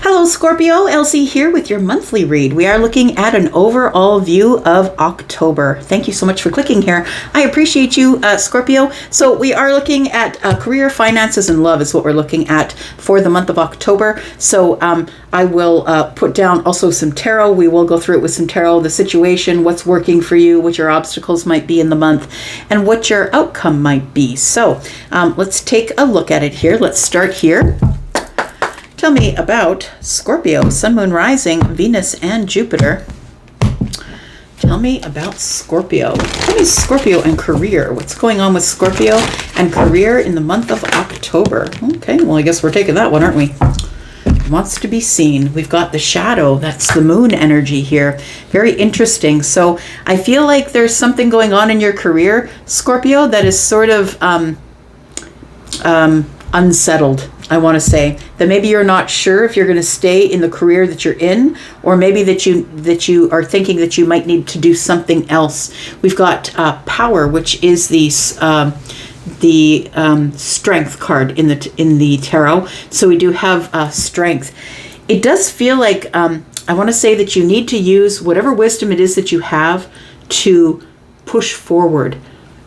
Hello Scorpio, Elsie here with your monthly read. We are looking at an overall view of October. Thank you so much for clicking here. I appreciate you, Scorpio. So we are looking at career, finances, and love is what we're looking at for the month of October. So I will put down also some tarot. We will go through it with some tarot, the situation, what's working for you, what your obstacles might be in the month, and what your outcome might be. So let's take a look at it here. Let's start here. Tell me about Scorpio, Sun, Moon, Rising, Venus, and Jupiter. Tell me about Scorpio. Tell me Scorpio and career. What's going on with Scorpio and career in the month of October? Okay, well, I guess we're taking that one, aren't we? Wants to be seen. We've got the shadow. That's the moon energy here. Very interesting. So I feel like there's something going on in your career, Scorpio, that is sort of unsettled. I want to say that maybe you're not sure if you're going to stay in the career that you're in, or maybe that you are thinking that you might need to do something else. We've got power, which is the strength card in the tarot. So we do have strength. It does feel like I want to say that you need to use whatever wisdom it is that you have to push forward.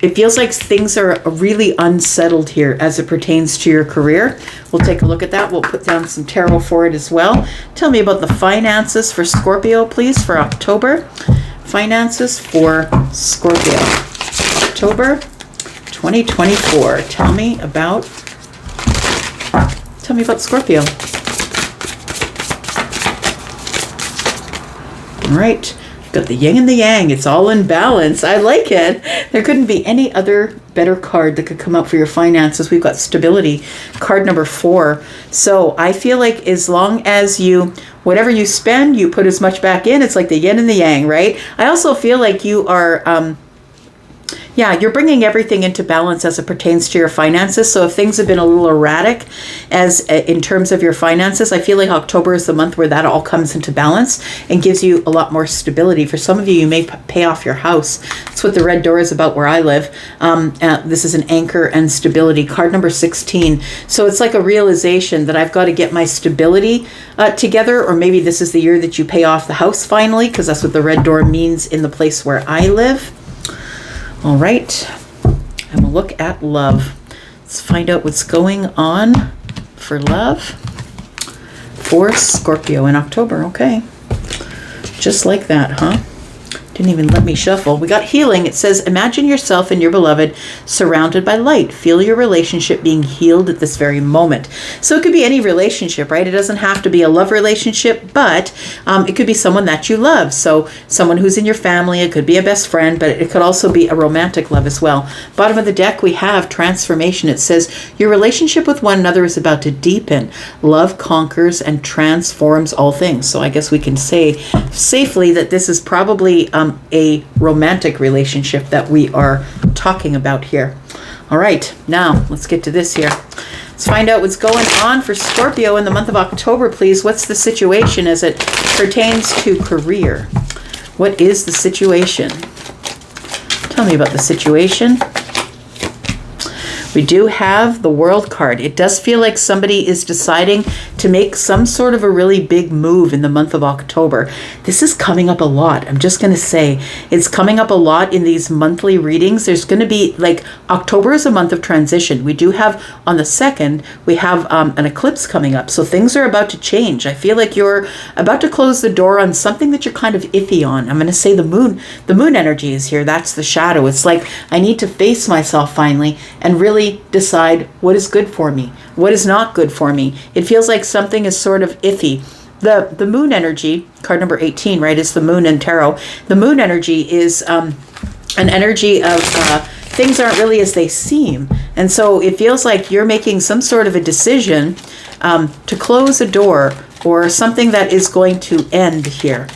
It feels like things are really unsettled here as it pertains to your career. We'll take a look at that. We'll put down some tarot for it as well. Tell me about the finances for Scorpio, please, for October. Finances for Scorpio. October 2024. Tell me about Scorpio. All right. Got the yin and the yang. It's all in balance. I like it. There couldn't be any other better card that could come up for your finances. We've got stability, card number 4. So I feel like as long as whatever you spend, you put as much back in. It's like the yin and the yang, right? I also feel like you are, you're bringing everything into balance as it pertains to your finances. So if things have been a little erratic as in terms of your finances, I feel like October is the month where that all comes into balance and gives you a lot more stability. For some of you, you may pay off your house. That's what the red door is about where I live. This is an anchor and stability, card number 16. So it's like a realization that I've got to get my stability together, or maybe this is the year that you pay off the house finally, because that's what the red door means in the place where I live. All right, and we'll look at love. Let's find out what's going on for love for Scorpio in October. Okay, just like that, huh? Didn't even let me shuffle. We got healing. It says, imagine yourself and your beloved surrounded by light. Feel your relationship being healed at this very moment. So it could be any relationship, right? It doesn't have to be a love relationship, but it could be someone that you love. So someone who's in your family, it could be a best friend, but it could also be a romantic love as well. Bottom of the deck, we have transformation. It says, your relationship with one another is about to deepen. Love conquers and transforms all things. So I guess we can say safely that this is probably a romantic relationship that we are talking about here. All right, now let's get to this here. Let's find out what's going on for Scorpio in the month of October, please. What's the situation as it pertains to career? What is the situation? Tell me about the situation. We do have the World card. It does feel like somebody is deciding to make some sort of a really big move in the month of October. This is coming up a lot. I'm just going to say it's coming up a lot in these monthly readings. There's going to be like October is a month of transition. We do have on the 2nd, we have an eclipse coming up. So things are about to change. I feel like you're about to close the door on something that you're kind of iffy on. I'm going to say the moon energy is here. That's the shadow. It's like I need to face myself finally and really decide what is good for me, what is not good for me. It feels like something is sort of iffy. The moon energy, card number 18, right, is the moon in tarot. The moon energy is an energy of things aren't really as they seem. And so it feels like you're making some sort of a decision to close a door or something that is going to end here.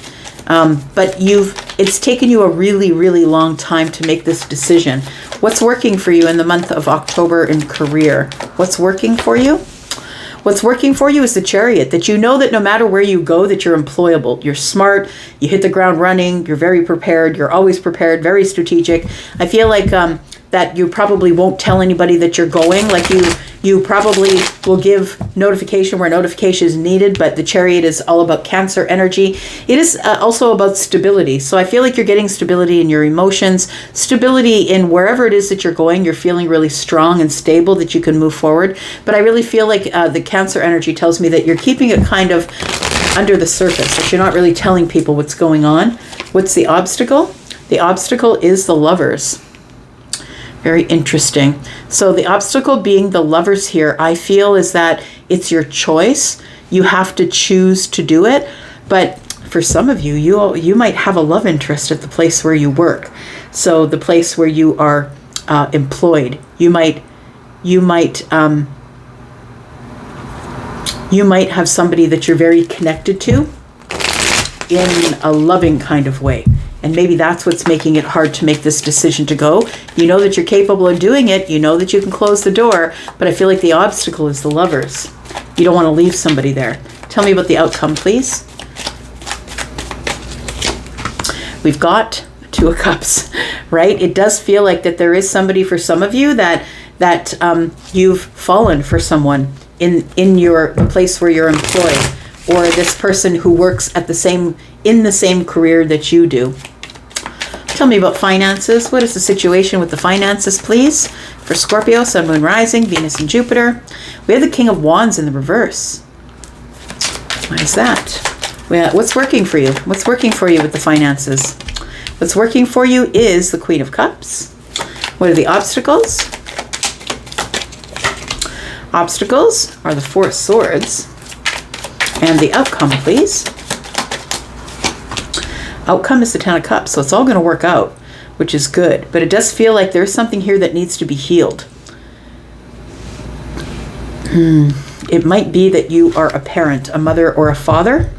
But it's taken you a really, really long time to make this decision. What's working for you in the month of October in career? What's working for you? What's working for you is the Chariot, that you know that no matter where you go, that you're employable. You're smart, you hit the ground running, you're very prepared, you're always prepared, very strategic. I feel like that you probably won't tell anybody that you're going. Like you probably will give notification where notification is needed, but the Chariot is all about Cancer energy. It is also about stability. So I feel like you're getting stability in your emotions, stability in wherever it is that you're going. You're feeling really strong and stable that you can move forward. But I really feel like the Cancer energy tells me that you're keeping it kind of under the surface, that you're not really telling people what's going on. What's the obstacle? The obstacle is the Lovers. Very interesting. So the obstacle being the Lovers here, I feel is that it's your choice. You have to choose to do it. But for some of you, you might have a love interest at the place where you work. So the place where you are employed, you might have somebody that you're very connected to in a loving kind of way. And maybe that's what's making it hard to make this decision to go. You know that you're capable of doing it. You know that you can close the door. But I feel like the obstacle is the Lovers. You don't want to leave somebody there. Tell me about the outcome, please. We've got Two of Cups, right? It does feel like that there is somebody for some of you that you've fallen for someone in your place where you're employed, or this person who works in the same career that you do. Tell me about finances. What is the situation with the finances, please? For Scorpio, Sun, Moon, Rising, Venus, and Jupiter. We have the King of Wands in the reverse. Why is that? What's working for you? What's working for you with the finances? What's working for you is the Queen of Cups. What are the obstacles? Obstacles are the Four of Swords. And the outcome, please. Outcome is the Ten of Cups, so it's all going to work out, which is good. But it does feel like there's something here that needs to be healed. It might be that you are a parent, a mother or a father.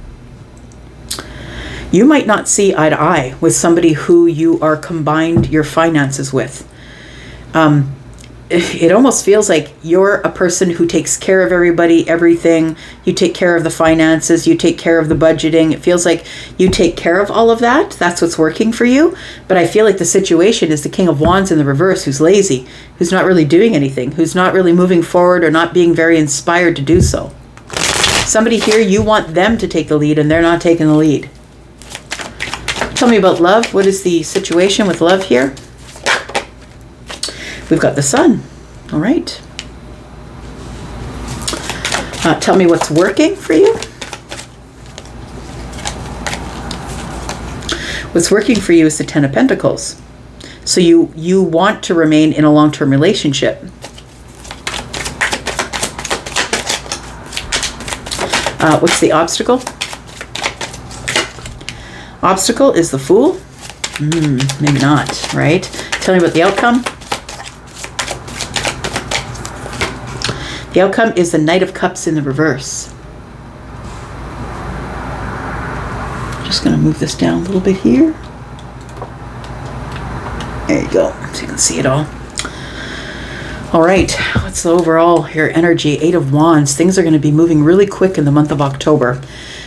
You might not see eye to eye with somebody who you are combined your finances with. It almost feels like you're a person who takes care of everybody, everything. You take care of the finances, you take care of the budgeting. It feels like you take care of all of that. That's what's working for you. But I feel like the situation is the King of Wands in the reverse, who's lazy, who's not really doing anything, who's not really moving forward or not being very inspired to do so. Somebody here, you want them to take the lead and they're not taking the lead. Tell me about love. What is the situation with love here? We've got the Sun. All right. Tell me what's working for you. What's working for you is the Ten of Pentacles. So you want to remain in a long-term relationship. What's the obstacle? Obstacle is the Fool. Maybe not, right? Tell me about the outcome. The outcome is the Knight of Cups in the reverse. I'm just going to move this down a little bit here. There you go, so you can see it all. All right, what's the overall here energy? Eight of Wands. Things are going to be moving really quick in the month of October.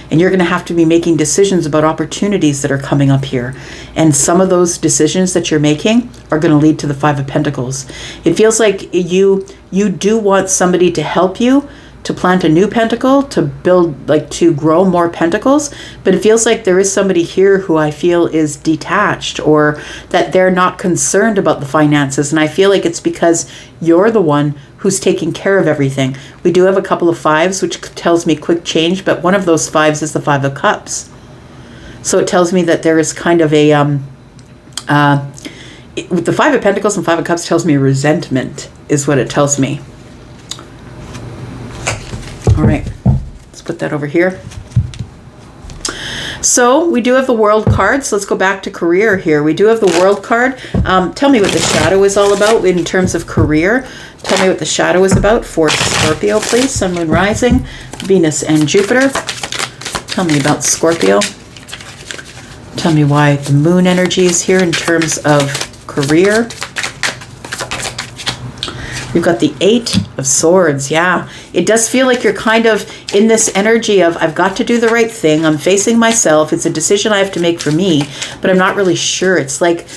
And you're going to have to be making decisions about opportunities that are coming up here. And some of those decisions that you're making are going to lead to the Five of Pentacles. It feels like you do want somebody to help you to plant a new pentacle, to build, like to grow more pentacles. But it feels like there is somebody here who I feel is detached, or that they're not concerned about the finances. And I feel like it's because you're the one who's taking care of everything. We do have a couple of fives, which tells me quick change, but one of those fives is the Five of Cups. So it tells me that there is kind of a, with the Five of Pentacles and Five of Cups tells me resentment is what it tells me. All right, let's put that over here. So we do have the World card. So let's go back to career here. We do have the World card. Tell me what the shadow is all about in terms of career. Tell me what the shadow is about for Scorpio, please. Sun, Moon, Rising, Venus, and Jupiter. Tell me about Scorpio. Tell me why the Moon energy is here in terms of career. We've got the Eight of Swords. Yeah, it does feel like you're kind of in this energy of, I've got to do the right thing. I'm facing myself. It's a decision I have to make for me, but I'm not really sure. It's like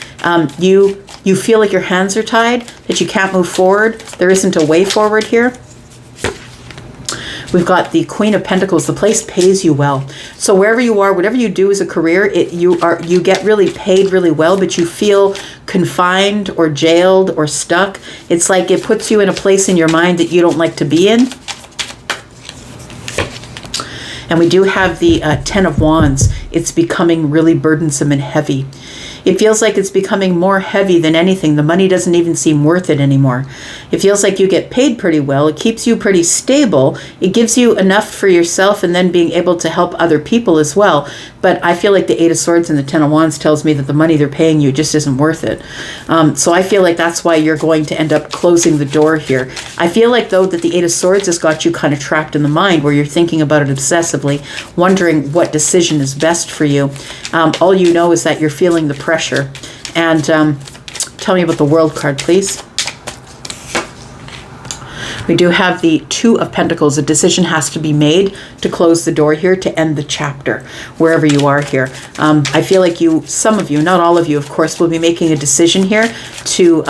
you you feel like your hands are tied, that you can't move forward. There isn't a way forward here. We've got the Queen of Pentacles. The place pays you well. So wherever you are, whatever you do as a career, you get really paid really well, but you feel confined or jailed or stuck. It's like it puts you in a place in your mind that you don't like to be in. And we do have the Ten of Wands. It's becoming really burdensome and heavy. It feels like it's becoming more heavy than anything. The money doesn't even seem worth it anymore. It feels like you get paid pretty well. It keeps you pretty stable. It gives you enough for yourself and then being able to help other people as well. But I feel like the Eight of Swords and the Ten of Wands tells me that the money they're paying you just isn't worth it. So I feel like that's why you're going to end up closing the door here. I feel like, though, that the Eight of Swords has got you kind of trapped in the mind where you're thinking about it obsessively, wondering what decision is best for you. All you know is that you're feeling the pressure. And tell me about the World card, please. We do have the Two of Pentacles. A decision has to be made to close the door here, to end the chapter, wherever you are here. I feel like some of you, not all of you, of course, will be making a decision here to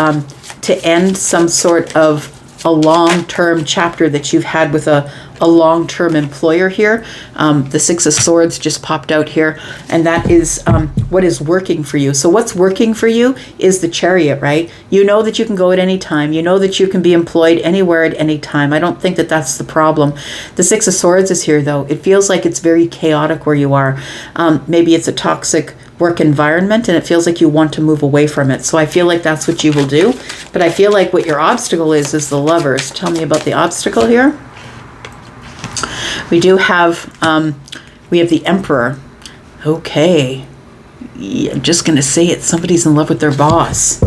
end some sort of a long-term chapter that you've had with a long-term employer here. The Six of Swords just popped out here, and that is what is working for you. So what's working for you is the Chariot, right? You know that you can go at any time. You know that you can be employed anywhere at any time. I don't think that that's the problem. The Six of Swords is here, though. It feels like it's very chaotic where you are. Maybe it's a toxic work environment and it feels like you want to move away from it. So I feel like that's what you will do. But I feel like what your obstacle is the Lovers. Tell me about the obstacle here. We do have, we have the Emperor. Okay. Yeah, I'm just going to say it. Somebody's in love with their boss.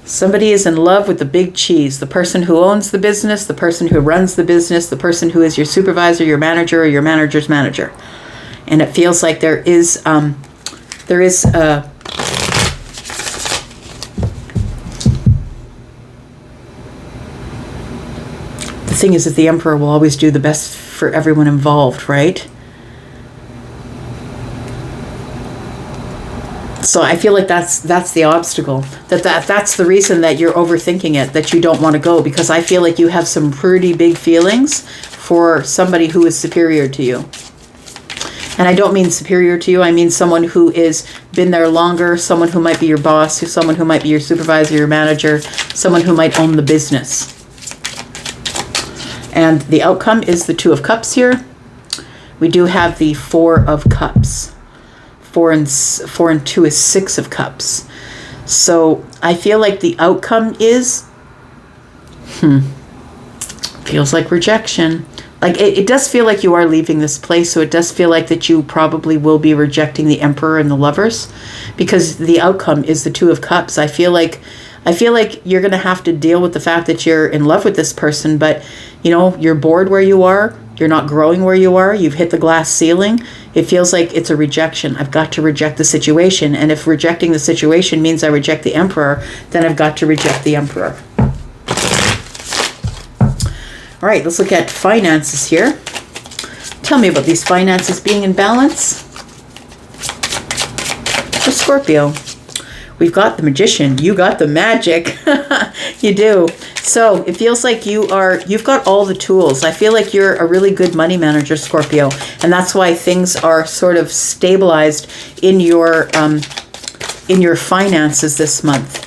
Somebody is in love with the big cheese, the person who owns the business, the person who runs the business, the person who is your supervisor, your manager, or your manager's manager. And it feels like the thing is that the Emperor will always do the best for everyone involved, right? So I feel like that's the obstacle. That's the reason that you're overthinking it, that you don't want to go, because I feel like you have some pretty big feelings for somebody who is superior to you. And I don't mean superior to you, I mean someone who is been there longer, someone who might be your boss, someone who might be your supervisor, your manager, someone who might own the business. And the outcome is the Two of Cups here. We do have the Four of Cups. 4 and 2 is 6 of Cups. So I feel like the outcome is, feels like rejection. Like it does feel like you are leaving this place, so it does feel like that you probably will be rejecting the Emperor and the Lovers, because the outcome is the Two of Cups. I feel like you're going to have to deal with the fact that you're in love with this person, but you know, you're bored where you are, you're not growing where you are, you've hit the glass ceiling. It feels like it's a rejection. I've got to reject the situation, and if rejecting the situation means I reject the Emperor, then I've got to reject the Emperor. All right, let's look at finances here. Tell me about these finances being in balance. For Scorpio, we've got the Magician. You got the magic. You do. So it feels like you've got all the tools. I feel like you're a really good money manager, Scorpio, and that's why things are sort of stabilized in your finances this month.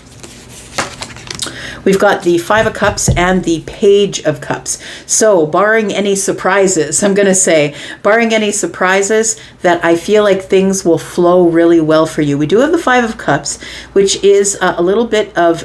We've got the Five of Cups and the Page of Cups. So barring any surprises, I'm going to say, barring any surprises, that I feel like things will flow really well for you. We do have the Five of Cups, which is a little bit of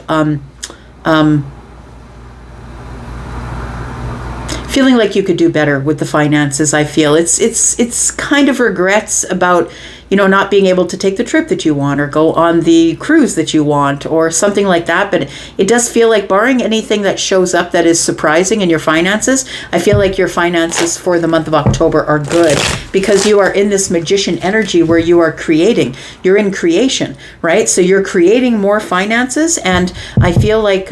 feeling like you could do better with the finances. I feel it's kind of regrets about, you know, not being able to take the trip that you want or go on the cruise that you want or something like that. But it does feel like, barring anything that shows up that is surprising in your finances, I feel like your finances for the month of October are good, because you are in this Magician energy where you are creating. You're in creation, right? So you're creating more finances, and I feel like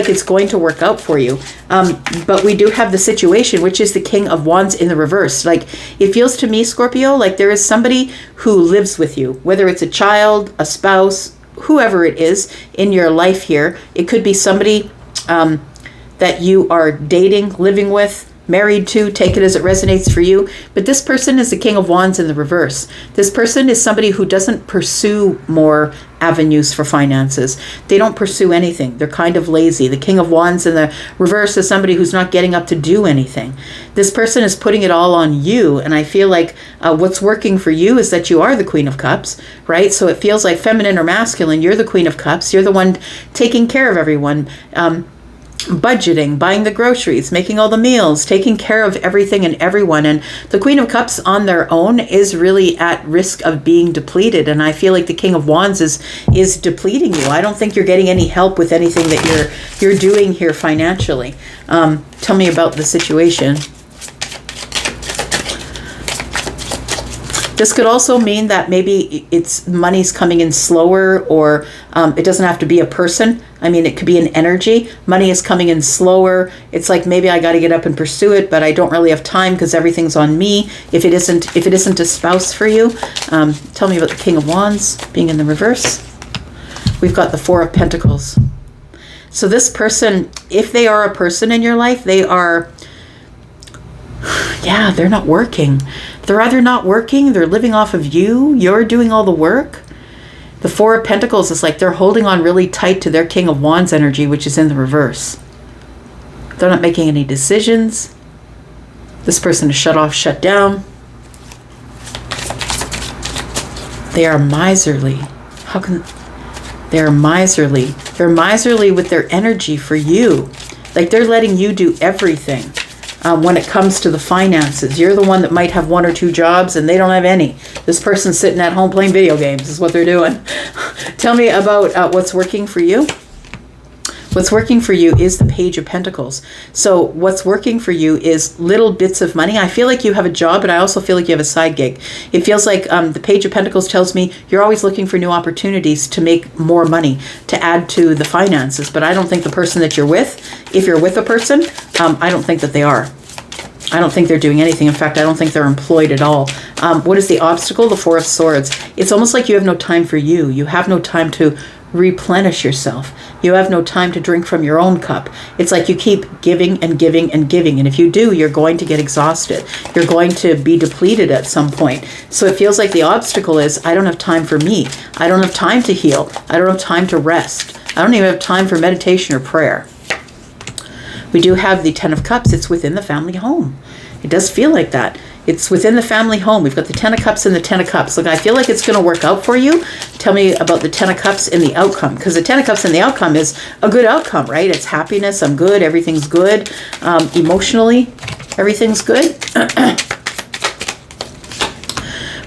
it's going to work out for you. But we do have the situation, which is the King of Wands in the reverse. Like, it feels to me, Scorpio, like there is somebody who lives with you, whether it's a child, a spouse, whoever it is in your life here. It could be somebody that you are dating, living with, married to, take it as it resonates for you. But this person is the King of Wands in the reverse. This person is somebody who doesn't pursue more avenues for finances. They don't pursue anything. They're kind of lazy. The King of Wands in the reverse is somebody who's not getting up to do anything. This person is putting it all on you. And I feel like what's working for you is that you are the Queen of Cups, right? So it feels like feminine or masculine. You're the Queen of Cups. You're the one taking care of everyone. Budgeting, buying the groceries, making all the meals, taking care of everything and everyone. And the Queen of Cups on their own is really at risk of being depleted. And I feel like the King of Wands is depleting you. I don't think you're getting any help with anything that you're doing here financially. Tell me about the situation. This could also mean that maybe it's money's coming in slower, or it doesn't have to be a person. I mean, it could be an energy. Money is coming in slower. It's like maybe I got to get up and pursue it, but I don't really have time because everything's on me. If it isn't a spouse for you, tell me about the King of Wands being in the reverse. We've got the Four of Pentacles. So this person, if they are a person in your life, they are, yeah, they're not working. They're either not working, they're living off of you, you're doing all the work. The Four of Pentacles is like they're holding on really tight to their King of Wands energy, which is in the reverse. They're not making any decisions. This person is shut off, shut down. They are miserly. They're miserly. They're miserly with their energy for you. Like they're letting you do everything. When it comes to the finances, you're the one that might have one or two jobs and they don't have any. This person's sitting at home playing video games is what they're doing. Tell me about what's working for you. What's working for you is the Page of Pentacles. So what's working for you is little bits of money. I feel like you have a job, but I also feel like you have a side gig. It feels like the Page of Pentacles tells me you're always looking for new opportunities to make more money, to add to the finances. But I don't think the person that you're with, if you're with a person, I don't think that they are. I don't think they're doing anything. In fact, I don't think they're employed at all. What is the obstacle? The Four of Swords. It's almost like you have no time for you. You have no time to replenish yourself. You have no time to drink from your own cup. It's like you keep giving and giving and giving. And if you do, you're going to get exhausted. You're going to be depleted at some point. So it feels like the obstacle is, I don't have time for me. I don't have time to heal. I don't have time to rest. I don't even have time for meditation or prayer. We do have the Ten of Cups. It's within the family home. It does feel like that. It's within the family home. We've got the Ten of Cups and the Ten of Cups. Look, I feel like it's going to work out for you. Tell me about the Ten of Cups and the outcome. Because the Ten of Cups and the outcome is a good outcome, right? It's happiness. I'm good. Everything's good. Emotionally, everything's good.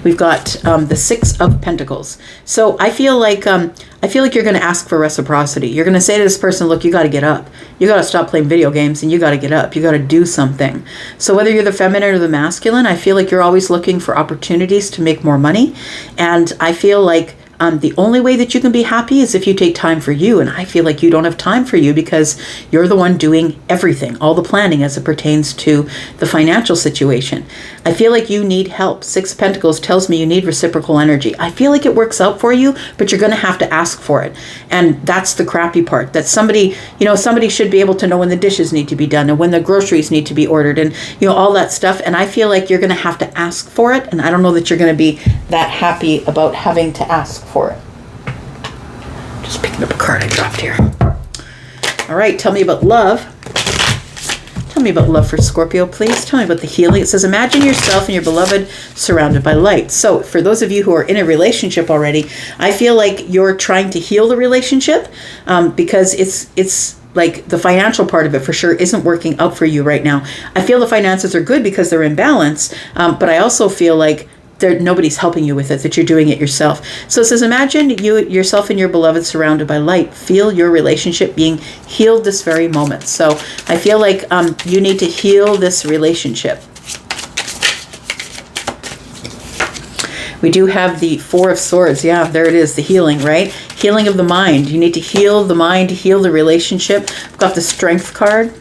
We've got the Six of Pentacles. So I feel like you're going to ask for reciprocity. You're going to say to this person, look, you got to get up. You got to stop playing video games and you got to get up. You got to do something. So whether you're the feminine or the masculine, I feel like you're always looking for opportunities to make more money. And I feel like the only way that you can be happy is if you take time for you. And I feel like you don't have time for you because you're the one doing everything, all the planning as it pertains to the financial situation. I feel like you need help. Six of Pentacles tells me you need reciprocal energy. I feel like it works out for you, but you're going to have to ask for it. And that's the crappy part, that somebody should be able to know when the dishes need to be done and when the groceries need to be ordered and, all that stuff. And I feel like you're going to have to ask for it. And I don't know that you're going to be that happy about having to ask for it. Just picking up a card I dropped here. All right, tell me about love. Tell me about love for Scorpio, please. Tell me about the healing. It says, imagine yourself and your beloved surrounded by light. So for those of you who are in a relationship already, I feel like you're trying to heal the relationship because it's like the financial part of it for sure isn't working out for you right now. I feel the finances are good because they're in balance, but I also feel like nobody's helping you with it, that you're doing it yourself. So it says, imagine yourself and your beloved surrounded by light. Feel your relationship being healed this very moment. So I feel like you need to heal this relationship. We do have the Four of Swords. Yeah, there it is, the healing, right? Healing of the mind. You need to heal the mind, heal the relationship. We've got the Strength card.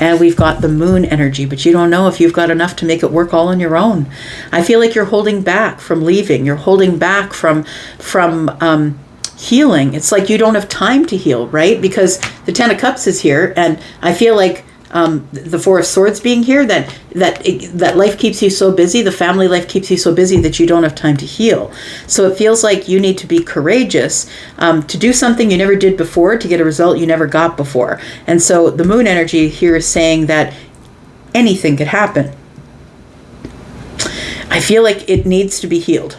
And we've got the moon energy, but you don't know if you've got enough to make it work all on your own. I feel like you're holding back from leaving. You're holding back from healing. It's like you don't have time to heal, right? Because the Ten of Cups is here, and I feel like the Four of Swords being here, that life keeps you so busy, the family life keeps you so busy that you don't have time to heal. So it feels like you need to be courageous to do something you never did before, to get a result you never got before. And so the moon energy here is saying that anything could happen. I feel like it needs to be healed.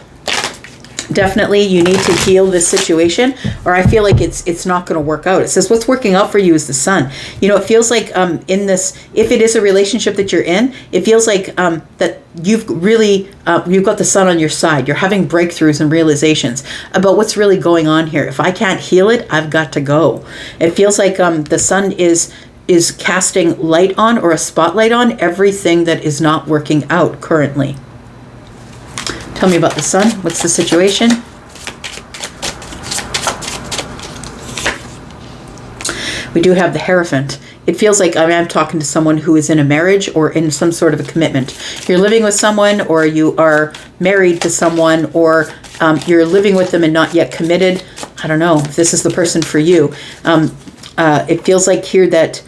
Definitely you need to heal this situation, or I feel like it's not going to work out. It says what's working out for you is the sun. You know, it feels like in this, if it is a relationship that you're in, it feels like that you've really you've got the sun on your side. You're having breakthroughs and realizations about what's really going on here. If I can't heal it, I've got to go. It feels like the sun is casting light on, or a spotlight on, everything that is not working out currently. Tell me about the sun. What's the situation? We do have the Hierophant. It feels like I'm talking to someone who is in a marriage or in some sort of a commitment. You're living with someone, or you are married to someone, or you're living with them and not yet committed. I don't know if this is the person for you. It feels like here that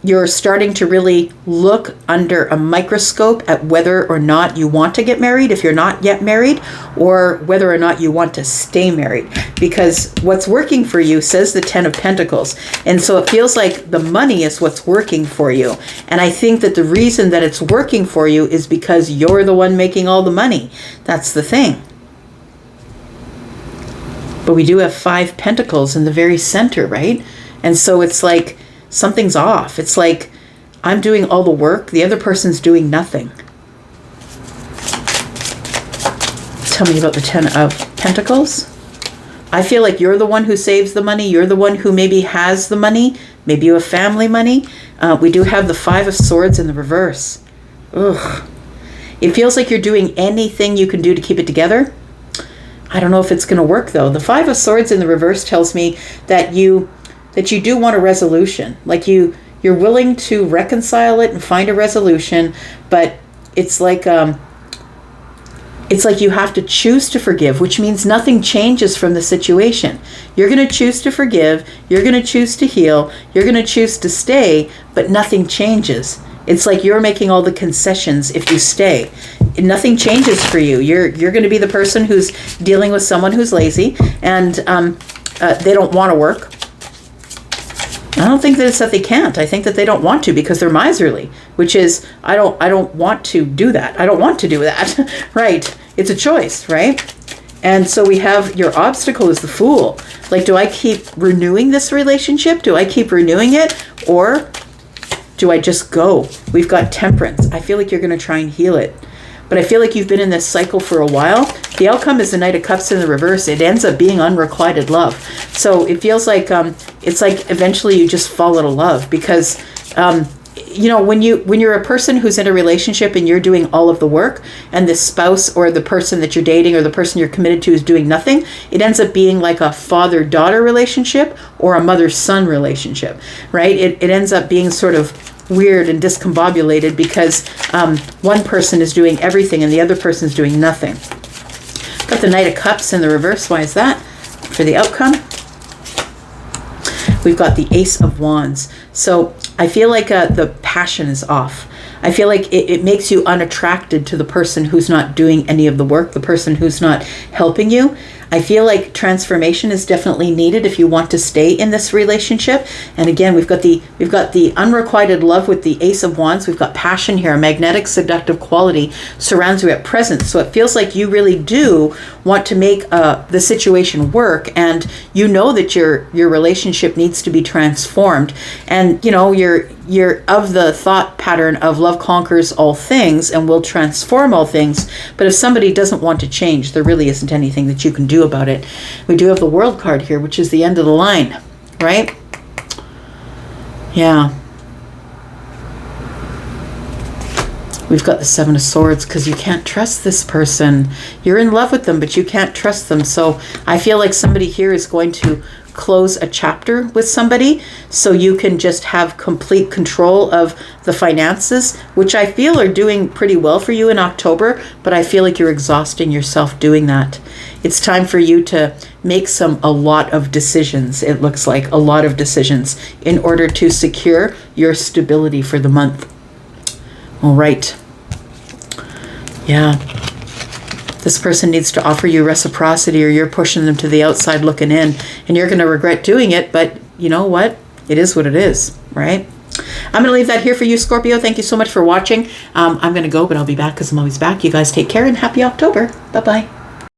you're starting to really look under a microscope at whether or not you want to get married if you're not yet married, or whether or not you want to stay married. Because what's working for you says the Ten of Pentacles. And so it feels like the money is what's working for you. And I think that the reason that it's working for you is because you're the one making all the money. That's the thing. But we do have 5 Pentacles in the very center, right? And so it's like something's off. It's like I'm doing all the work, the other person's doing nothing. Tell me about the Ten of Pentacles. I feel like you're the one who saves the money. You're the one who maybe has the money. Maybe you have family money. We do have the Five of Swords in the reverse. Ugh. It feels like you're doing anything you can do to keep it together. I don't know if it's going to work, though. The Five of Swords in the reverse tells me that you do want a resolution. Like you're willing to reconcile it and find a resolution, but it's like you have to choose to forgive, which means nothing changes from the situation. You're going to choose to forgive, you're going to choose to heal, you're going to choose to stay, but nothing changes. It's like you're making all the concessions if you stay. Nothing changes for you. You're going to be the person who's dealing with someone who's lazy, and they don't want to work. I don't think that it's that they can't. I think that they don't want to because they're miserly, which is, I don't want to do that. I don't want to do that. Right. It's a choice, right? And so we have your obstacle is the Fool. Like, do I keep renewing this relationship? Do I keep renewing it? Or do I just go? We've got Temperance. I feel like you're going to try and heal it. But I feel like you've been in this cycle for a while. The outcome is the Knight of Cups in the reverse. It ends up being unrequited love. So it feels like it's like eventually you just fall out of love because you know, when you're a person who's in a relationship and you're doing all of the work, and the spouse or the person that you're dating or the person you're committed to is doing nothing, it ends up being like a father-daughter relationship or a mother-son relationship, right? It ends up being sort of weird and discombobulated because one person is doing everything and the other person is doing nothing. Got the Knight of Cups in the reverse. Why is that? For the outcome, we've got the Ace of Wands. So I feel like the passion is off. I feel like it makes you unattracted to the person who's not doing any of the work, the person who's not helping you. I feel like transformation is definitely needed if you want to stay in this relationship. And again, we've got the unrequited love with the Ace of Wands. We've got passion here, a magnetic, seductive quality surrounds you at present. So it feels like you really do want to make the situation work, and you know that your relationship needs to be transformed. And you know you're of the thought pattern of love conquers all things and will transform all things. But if somebody doesn't want to change, there really isn't anything that you can do about it. We do have the World card here, which is the end of the line, right? Yeah. We've got the Seven of Swords because you can't trust this person. You're in love with them, but you can't trust them. So I feel like somebody here is going to close a chapter with somebody so you can just have complete control of the finances, which I feel are doing pretty well for you in October, but I feel like you're exhausting yourself doing that. It's time for you to make a lot of decisions. It looks like a lot of decisions in order to secure your stability for the month. All right. Yeah. This person needs to offer you reciprocity, or you're pushing them to the outside looking in, and you're going to regret doing it, but you know what? It is what it is, right? I'm going to leave that here for you, Scorpio. Thank you so much for watching. I'm going to go, but I'll be back because I'm always back. You guys take care and happy October. Bye-bye.